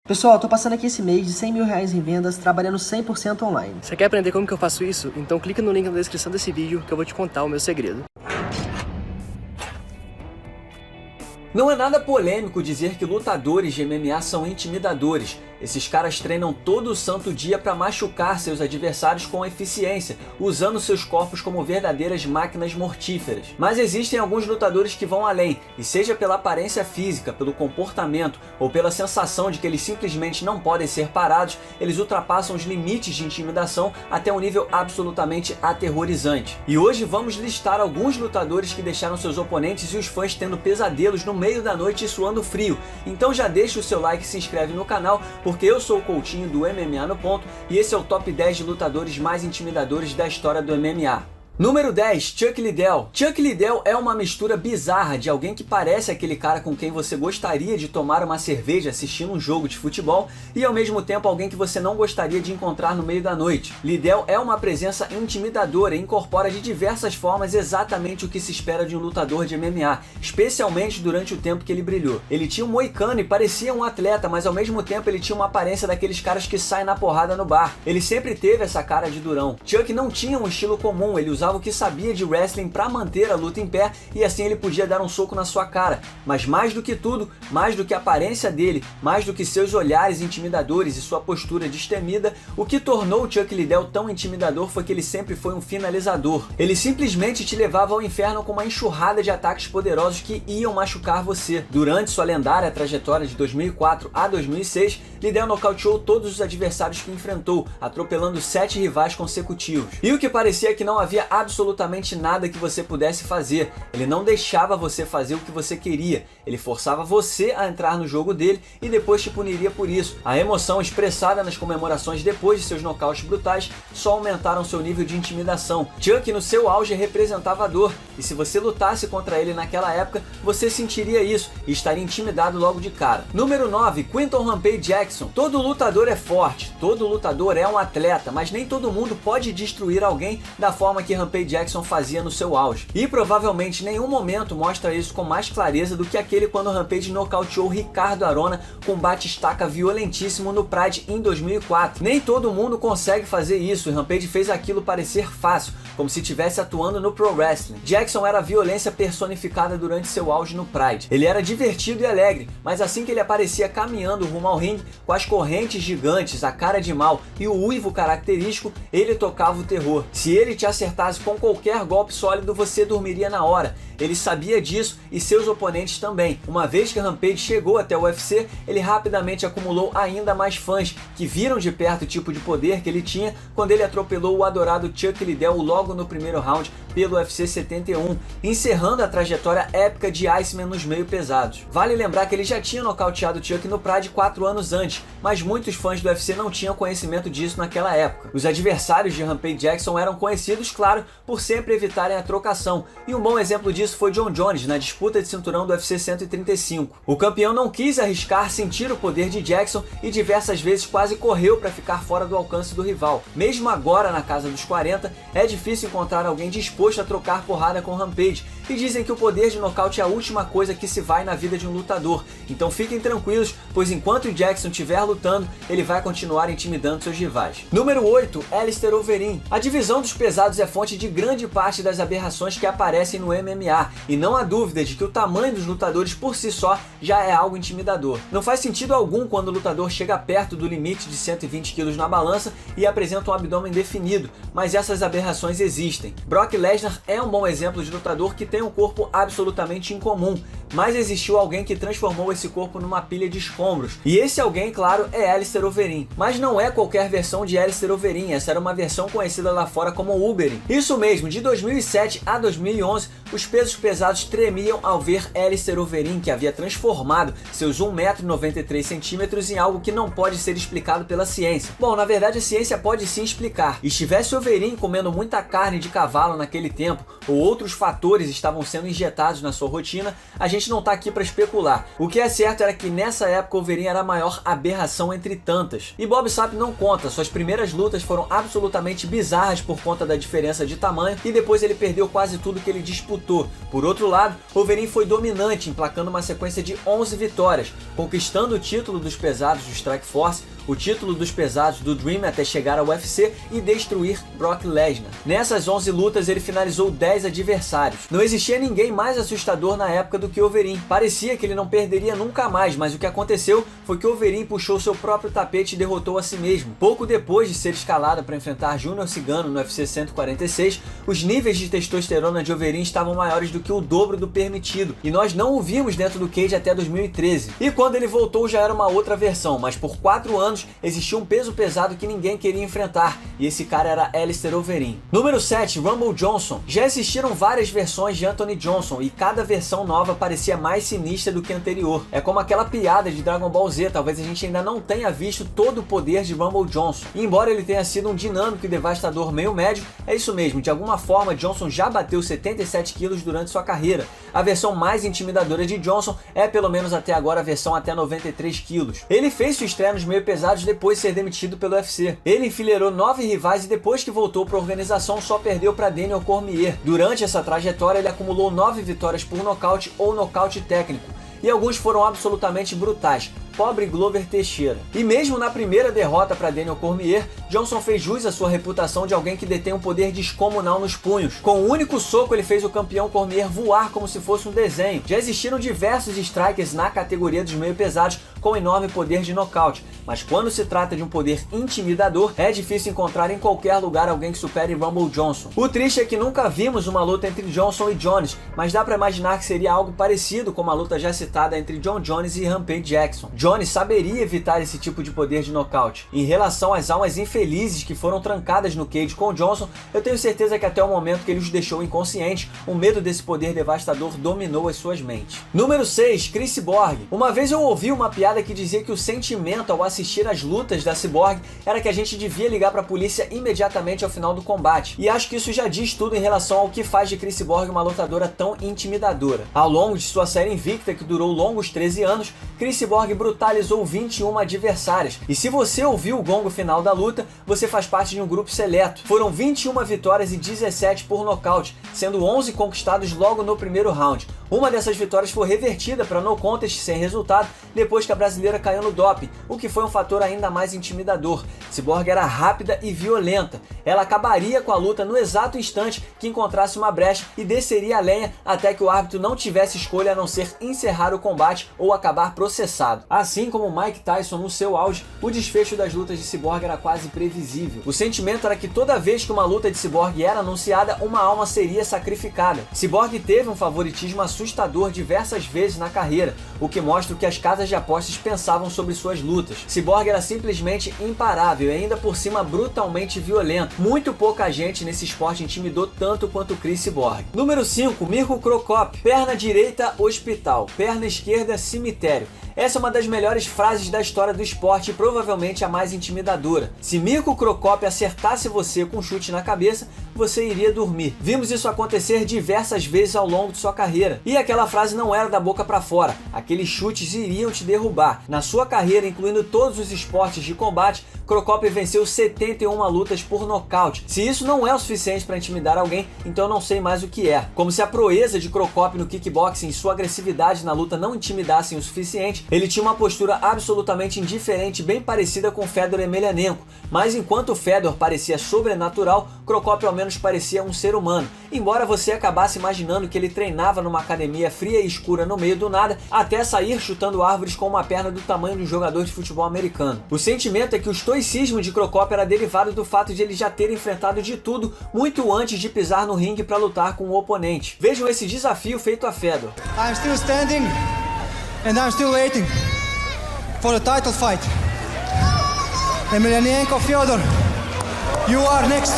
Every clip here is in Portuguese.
Pessoal, eu tô passando aqui esse mês de 100 mil reais em vendas, trabalhando 100% online. Você quer aprender como que eu faço isso? Então clica no link na descrição desse vídeo que eu vou te contar o meu segredo. Não é nada polêmico dizer que lutadores de MMA são intimidadores. Esses caras treinam todo o santo dia para machucar seus adversários com eficiência, usando seus corpos como verdadeiras máquinas mortíferas. Mas existem alguns lutadores que vão além, e seja pela aparência física, pelo comportamento ou pela sensação de que eles simplesmente não podem ser parados, eles ultrapassam os limites de intimidação até um nível absolutamente aterrorizante. E hoje vamos listar alguns lutadores que deixaram seus oponentes e os fãs tendo pesadelos no meio da noite e suando frio. Então já deixa o seu like e se inscreve no canal, porque eu sou o Coutinho do MMA no Ponto e esse é o top 10 de lutadores mais intimidadores da história do MMA. Número 10, Chuck Liddell. Chuck Liddell é uma mistura bizarra de alguém que parece aquele cara com quem você gostaria de tomar uma cerveja assistindo um jogo de futebol e ao mesmo tempo alguém que você não gostaria de encontrar no meio da noite. Liddell é uma presença intimidadora e incorpora de diversas formas exatamente o que se espera de um lutador de MMA, especialmente durante o tempo que ele brilhou. Ele tinha um moicano e parecia um atleta, mas ao mesmo tempo ele tinha uma aparência daqueles caras que saem na porrada no bar. Ele sempre teve essa cara de durão. Chuck não tinha um estilo comum, ele usava o que sabia de wrestling para manter a luta em pé e assim ele podia dar um soco na sua cara. Mas mais do que tudo, mais do que a aparência dele, mais do que seus olhares intimidadores e sua postura destemida, o que tornou o Chuck Liddell tão intimidador foi que ele sempre foi um finalizador. Ele simplesmente te levava ao inferno com uma enxurrada de ataques poderosos que iam machucar você. Durante sua lendária trajetória de 2004 a 2006, Liddell nocauteou todos os adversários que enfrentou, atropelando 7 rivais consecutivos. E o que parecia que não havia absolutamente nada que você pudesse fazer. Ele não deixava você fazer o que você queria. Ele forçava você a entrar no jogo dele e depois te puniria por isso. A emoção expressada nas comemorações depois de seus nocautes brutais só aumentaram seu nível de intimidação. Chuck no seu auge representava a dor, e se você lutasse contra ele naquela época, você sentiria isso e estaria intimidado logo de cara. Número 9, Quinton Rampage Jackson. Todo lutador é forte, todo lutador é um atleta, mas nem todo mundo pode destruir alguém da forma que Rampage Jackson fazia no seu auge. E provavelmente nenhum momento mostra isso com mais clareza do que aquele quando Rampage nocauteou Ricardo Arona com um bate-estaca violentíssimo no Pride em 2004. Nem todo mundo consegue fazer isso e Rampage fez aquilo parecer fácil, como se estivesse atuando no Pro Wrestling. Jackson era a violência personificada durante seu auge no Pride. Ele era divertido e alegre, mas assim que ele aparecia caminhando rumo ao ringue, com as correntes gigantes, a cara de mal e o uivo característico, ele tocava o terror. Se ele te acertasse com qualquer golpe sólido, você dormiria na hora. Ele sabia disso e seus oponentes também. Uma vez que Rampage chegou até o UFC, ele rapidamente acumulou ainda mais fãs que viram de perto o tipo de poder que ele tinha quando ele atropelou o adorado Chuck Liddell logo no primeiro round pelo UFC 71, encerrando a trajetória épica de Iceman nos meio pesados. Vale lembrar que ele já tinha nocauteado Chuck no Pride 4 anos antes, mas muitos fãs do UFC não tinham conhecimento disso naquela época. Os adversários de Rampage Jackson eram conhecidos, claro, por sempre evitarem a trocação, e um bom exemplo disso foi John Jones na disputa de cinturão do UFC 135. O campeão não quis arriscar sentir o poder de Jackson e diversas vezes quase correu para ficar fora do alcance do rival. Mesmo agora na casa dos 40, é difícil encontrar alguém disposto a trocar porrada com Rampage, e dizem que o poder de nocaute é a última coisa que se vai na vida de um lutador. Então fiquem tranquilos, pois enquanto o Jackson estiver lutando, ele vai continuar intimidando seus rivais. Número 8, Alistair Overeem. A divisão dos pesados é fonte de grande parte das aberrações que aparecem no MMA, e não há dúvida de que o tamanho dos lutadores por si só já é algo intimidador. Não faz sentido algum quando o lutador chega perto do limite de 120 kg na balança e apresenta um abdômen definido, mas essas aberrações existem. Brock Lesnar é um bom exemplo de lutador que tem um corpo absolutamente incomum, mas existiu alguém que transformou esse corpo numa pilha de escombros, e esse alguém, claro, é Alistair Overeem. Mas não é qualquer versão de Alistair Overeem, essa era uma versão conhecida lá fora como Uberin. Isso mesmo, de 2007 a 2011, os pesos pesados tremiam ao ver Alistair Overeem, que havia transformado seus 1,93 m em algo que não pode ser explicado pela ciência. Bom, na verdade a ciência pode sim explicar. Estivesse Overeem comendo muita carne de cavalo naquele tempo, ou outros fatores estavam sendo injetados na sua rotina, a gente gente não tá aqui pra especular. O que é certo era que nessa época o Overeem era a maior aberração entre tantas. E Bob Sapp não conta, suas primeiras lutas foram absolutamente bizarras por conta da diferença de tamanho e depois ele perdeu quase tudo que ele disputou. Por outro lado, Overeem foi dominante, emplacando uma sequência de 11 vitórias, conquistando o título dos pesados do Strikeforce, o título dos pesados do Dream até chegar ao UFC e destruir Brock Lesnar. Nessas 11 lutas ele finalizou 10 adversários. Não existia ninguém mais assustador na época do que Overeem. Parecia que ele não perderia nunca mais, mas o que aconteceu foi que Overeem puxou seu próprio tapete e derrotou a si mesmo. Pouco depois de ser escalado para enfrentar Júnior Cigano no UFC 146, os níveis de testosterona de Overeem estavam maiores do que o dobro do permitido, e nós não o vimos dentro do cage até 2013. E quando ele voltou já era uma outra versão, mas por 4 anos existia um peso pesado que ninguém queria enfrentar, e esse cara era Alistair Overeem. Número 7, Rumble Johnson. Já existiram várias versões de Anthony Johnson, e cada versão nova parecia mais sinistra do que a anterior. É como aquela piada de Dragon Ball Z, talvez a gente ainda não tenha visto todo o poder de Rumble Johnson. E embora ele tenha sido um dinâmico e devastador meio médio, é isso mesmo, de alguma forma Johnson já bateu 77 quilos durante sua carreira. A versão mais intimidadora de Johnson é, pelo menos até agora, a versão até 93 quilos. Ele fez sua estreia nos meio pesados depois de ser demitido pelo UFC. Ele enfileirou 9 rivais e depois que voltou para a organização só perdeu para Daniel Cormier. Durante essa trajetória ele acumulou 9 vitórias por nocaute ou nocaute técnico, e alguns foram absolutamente brutais. Pobre Glover Teixeira. E mesmo na primeira derrota para Daniel Cormier, Johnson fez jus à sua reputação de alguém que detém um poder descomunal nos punhos. Com um único soco ele fez o campeão Cormier voar como se fosse um desenho. Já existiram diversos strikers na categoria dos meio pesados com enorme poder de nocaute, mas quando se trata de um poder intimidador, é difícil encontrar em qualquer lugar alguém que supere Rumble Johnson. O triste é que nunca vimos uma luta entre Johnson e Jones, mas dá para imaginar que seria algo parecido com a luta já citada entre John Jones e Rampage Jackson. Jones saberia evitar esse tipo de poder de nocaute. Em relação às almas infelizes que foram trancadas no cage com Johnson, eu tenho certeza que até o momento que ele os deixou inconscientes, o medo desse poder devastador dominou as suas mentes. Número 6, Cris Cyborg. Uma vez eu ouvi uma piada que dizia que o sentimento ao assistir às lutas da Cyborg era que a gente devia ligar para a polícia imediatamente ao final do combate. E acho que isso já diz tudo em relação ao que faz de Cris Cyborg uma lutadora tão intimidadora. Ao longo de sua série invicta, que durou longos 13 anos, Cris Cyborg brutalizou 21 adversárias. E se você ouviu o gongo final da luta, você faz parte de um grupo seleto. Foram 21 vitórias e 17 por nocaute, sendo 11 conquistados logo no primeiro round. Uma dessas vitórias foi revertida para no contest sem resultado depois que a brasileira caiu no doping, o que foi um fator ainda mais intimidador. Cyborg era rápida e violenta. Ela acabaria com a luta no exato instante que encontrasse uma brecha e desceria a lenha até que o árbitro não tivesse escolha a não ser encerrar o combate ou acabar processado. Assim como Mike Tyson no seu auge, o desfecho das lutas de Cyborg era quase previsível. O sentimento era que toda vez que uma luta de Cyborg era anunciada, uma alma seria sacrificada. Cyborg teve um favoritismo assustador diversas vezes na carreira, o que mostra o que as casas de apostas pensavam sobre suas lutas. Cyborg era simplesmente imparável e ainda por cima brutalmente violento. Muito pouca gente nesse esporte intimidou tanto quanto Cris Cyborg. Número 5, Mirko Cro Cop. Perna direita, hospital. Perna esquerda, cemitério. Essa é uma das melhores frases da história do esporte e provavelmente a mais intimidadora. Se Mirko Cro Cop acertasse você com um chute na cabeça, você iria dormir. Vimos isso acontecer diversas vezes ao longo de sua carreira. E aquela frase não era da boca para fora. Aqueles chutes iriam te derrubar. Na sua carreira, incluindo todos os esportes de combate, Cro Cop venceu 71 lutas por nocaute. Se isso não é o suficiente para intimidar alguém, então eu não sei mais o que é. Como se a proeza de Cro Cop no kickboxing e sua agressividade na luta não intimidassem o suficiente, ele tinha uma postura absolutamente indiferente, bem parecida com Fedor Emelianenko. Mas enquanto Fedor parecia sobrenatural, Cro Cop ao menos parecia um ser humano. Embora você acabasse imaginando que ele treinava numa academia fria e escura no meio do nada, até sair chutando árvores com uma perna do tamanho de um jogador de futebol americano. O sentimento é que o estoicismo de Cro Cop era derivado do fato de ele já ter enfrentado de tudo muito antes de pisar no ringue para lutar com o oponente. Vejam esse desafio feito a Fedor. I'm still standing and I'm still waiting for the title fight. Emelianenko, Fyodor, you are next.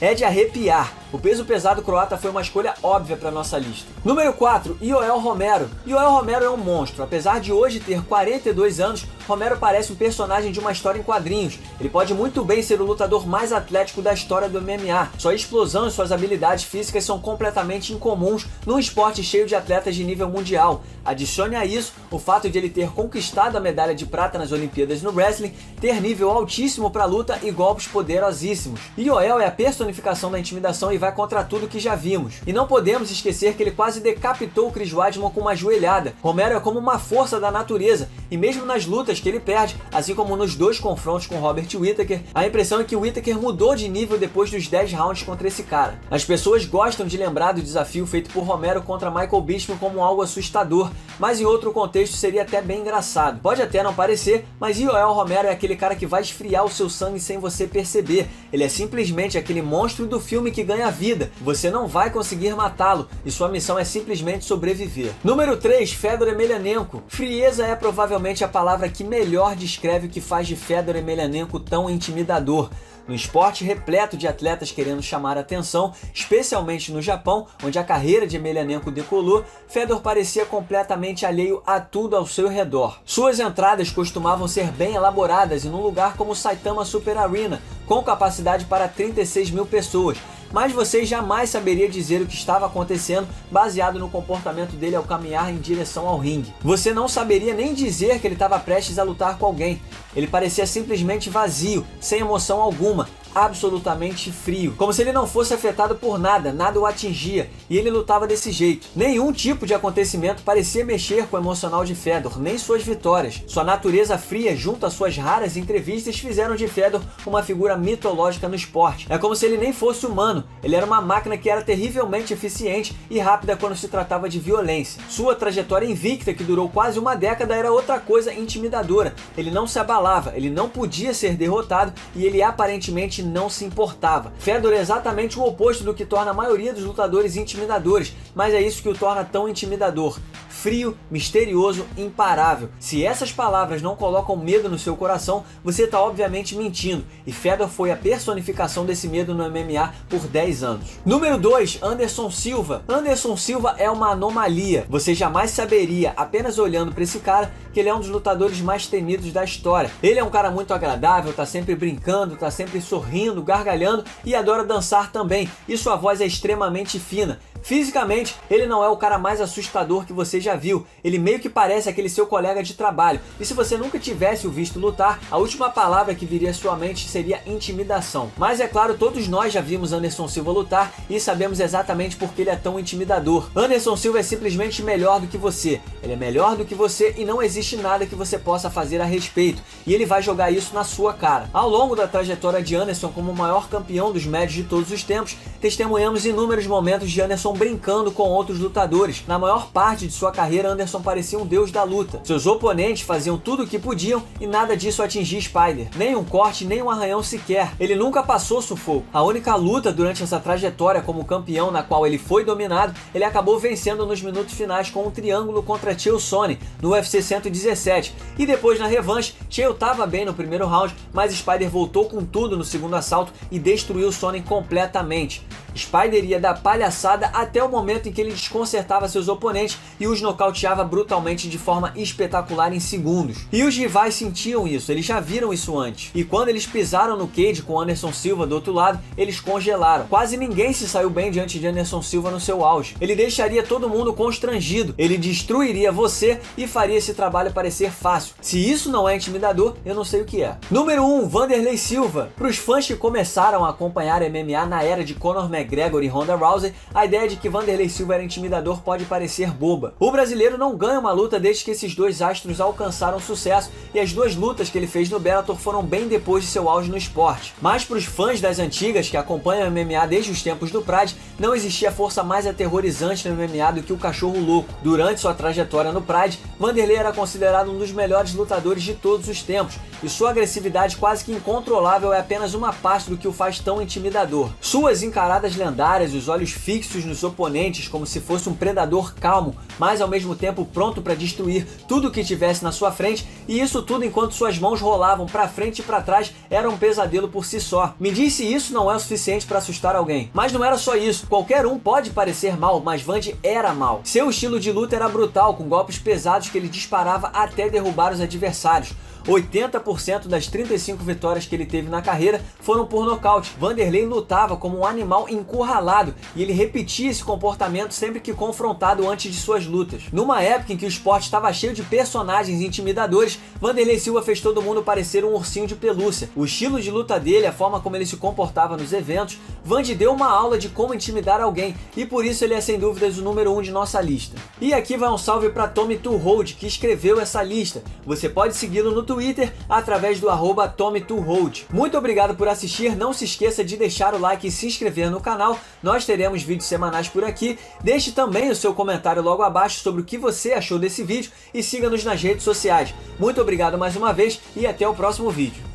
É de arrepiar. O peso pesado croata foi uma escolha óbvia para nossa lista. Número 4, Yoel Romero. Yoel Romero é um monstro. Apesar de hoje ter 42 anos, Romero parece um personagem de uma história em quadrinhos. Ele pode muito bem ser o lutador mais atlético da história do MMA. Sua explosão e suas habilidades físicas são completamente incomuns num esporte cheio de atletas de nível mundial. Adicione a isso o fato de ele ter conquistado a medalha de prata nas Olimpíadas no wrestling, ter nível altíssimo para luta e golpes poderosíssimos. Yoel é a personificação da intimidação e vai contra tudo que já vimos. E não podemos esquecer que ele quase decapitou o Chris Weidman com uma joelhada. Romero é como uma força da natureza, e mesmo nas lutas que ele perde, assim como nos 2 confrontos com Robert Whittaker, a impressão é que o Whittaker mudou de nível depois dos 10 rounds contra esse cara. As pessoas gostam de lembrar do desafio feito por Romero contra Michael Bisping como algo assustador, mas em outro contexto seria até bem engraçado. Pode até não parecer, mas Yoel Romero é aquele cara que vai esfriar o seu sangue sem você perceber. Ele é simplesmente aquele monstro do filme que ganha vida. Você não vai conseguir matá-lo, e sua missão é simplesmente sobreviver. Número 3, Fedor Emelianenko. Frieza é provavelmente a palavra que melhor descreve o que faz de Fedor Emelianenko tão intimidador. No esporte repleto de atletas querendo chamar a atenção, especialmente no Japão, onde a carreira de Emelianenko decolou, Fedor parecia completamente alheio a tudo ao seu redor. Suas entradas costumavam ser bem elaboradas e num lugar como o Saitama Super Arena, com capacidade para 36 mil pessoas, mas você jamais saberia dizer o que estava acontecendo baseado no comportamento dele ao caminhar em direção ao ringue. Você não saberia nem dizer que ele estava prestes a lutar com alguém. Ele parecia simplesmente vazio, sem emoção alguma, absolutamente frio, como se ele não fosse afetado por nada, nada o atingia, e ele lutava desse jeito. Nenhum tipo de acontecimento parecia mexer com o emocional de Fedor, nem suas vitórias. Sua natureza fria, junto às suas raras entrevistas, fizeram de Fedor uma figura mitológica no esporte. É como se ele nem fosse humano, ele era uma máquina que era terrivelmente eficiente e rápida quando se tratava de violência. Sua trajetória invicta, que durou quase uma década, era outra coisa intimidadora. Ele não se abalava, ele não podia ser derrotado e ele aparentemente não se importava. Fedor é exatamente o oposto do que torna a maioria dos lutadores intimidadores, mas é isso que o torna tão intimidador. Frio, misterioso, imparável. Se essas palavras não colocam medo no seu coração, você está obviamente mentindo, e Fedor foi a personificação desse medo no MMA por 10 anos. Número 2, Anderson Silva. Anderson Silva é uma anomalia. Você jamais saberia, apenas olhando para esse cara, que ele é um dos lutadores mais temidos da história. Ele é um cara muito agradável, tá sempre brincando, tá sempre sorrindo, gargalhando e adora dançar também, e sua voz é extremamente fina. Fisicamente, ele não é o cara mais assustador que você já viu. Ele meio que parece aquele seu colega de trabalho. E se você nunca tivesse o visto lutar, a última palavra que viria à sua mente seria intimidação. Mas é claro, todos nós já vimos Anderson Silva lutar e sabemos exatamente por que ele é tão intimidador. Anderson Silva é simplesmente melhor do que você. Ele é melhor do que você e não existe nada que você possa fazer a respeito. E ele vai jogar isso na sua cara. Ao longo da trajetória de Anderson como o maior campeão dos médios de todos os tempos, testemunhamos inúmeros momentos de Anderson brincando com outros lutadores. Na maior parte de sua carreira, Anderson parecia um deus da luta. Seus oponentes faziam tudo o que podiam e nada disso atingia Spider. Nem um corte, nem um arranhão sequer. Ele nunca passou sufoco. A única luta durante essa trajetória como campeão na qual ele foi dominado, ele acabou vencendo nos minutos finais com um triângulo contra Chael Sonnen no UFC 117. E depois na revanche, Chael estava bem no primeiro round, mas Spider voltou com tudo no segundo assalto e destruiu Sonnen completamente. Spider ia da palhaçada até o momento em que ele desconcertava seus oponentes e os nocauteava brutalmente de forma espetacular em segundos. E os rivais sentiam isso, eles já viram isso antes. E quando eles pisaram no cage com Anderson Silva do outro lado, eles congelaram. Quase ninguém se saiu bem diante de Anderson Silva no seu auge. Ele deixaria todo mundo constrangido, ele destruiria você e faria esse trabalho parecer fácil. Se isso não é intimidador, eu não sei o que é. Número 1, Wanderlei Silva. Para os fãs que começaram a acompanhar MMA na era de Conor McGregor e Ronda Rousey, a ideia de que Wanderlei Silva era intimidador pode parecer boba. O brasileiro não ganha uma luta desde que esses dois astros alcançaram sucesso, e as duas lutas que ele fez no Bellator foram bem depois de seu auge no esporte. Mas para os fãs das antigas que acompanham o MMA desde os tempos do Pride, não existia força mais aterrorizante no MMA do que o cachorro louco. Durante sua trajetória no Pride, Wanderlei era considerado um dos melhores lutadores de todos os tempos, e sua agressividade quase que incontrolável é apenas uma parte do que o faz tão intimidador. Suas encaradas armas lendárias, os olhos fixos nos oponentes como se fosse um predador calmo, mas ao mesmo tempo pronto para destruir tudo que tivesse na sua frente, e isso tudo enquanto suas mãos rolavam para frente e para trás. Era um pesadelo por si só. Me diz se isso não é o suficiente para assustar alguém. Mas não era só isso. Qualquer um pode parecer mal, mas Vandy era mal. Seu estilo de luta era brutal, com golpes pesados que ele disparava até derrubar os adversários. 80% das 35 vitórias que ele teve na carreira foram por nocaute. Vanderlei lutava como um animal encurralado e ele repetia esse comportamento sempre que confrontado antes de suas lutas. Numa época em que o esporte estava cheio de personagens intimidadores, Vanderlei Silva fez todo mundo parecer um ursinho de pelúcia. O estilo de luta dele, a forma como ele se comportava nos eventos, Vandy deu uma aula de como intimidar alguém e por isso ele é sem dúvidas o número 1 de nossa lista. E aqui vai um salve para Tommy Too Hold, que escreveu essa lista. Você pode segui-lo no Twitter através do @TommyTooHold. Muito obrigado por assistir, não se esqueça de deixar o like e se inscrever no canal, nós teremos vídeos semanais por aqui. Deixe também o seu comentário logo abaixo sobre o que você achou desse vídeo e siga-nos nas redes sociais. Muito obrigado mais uma vez e até o próximo vídeo.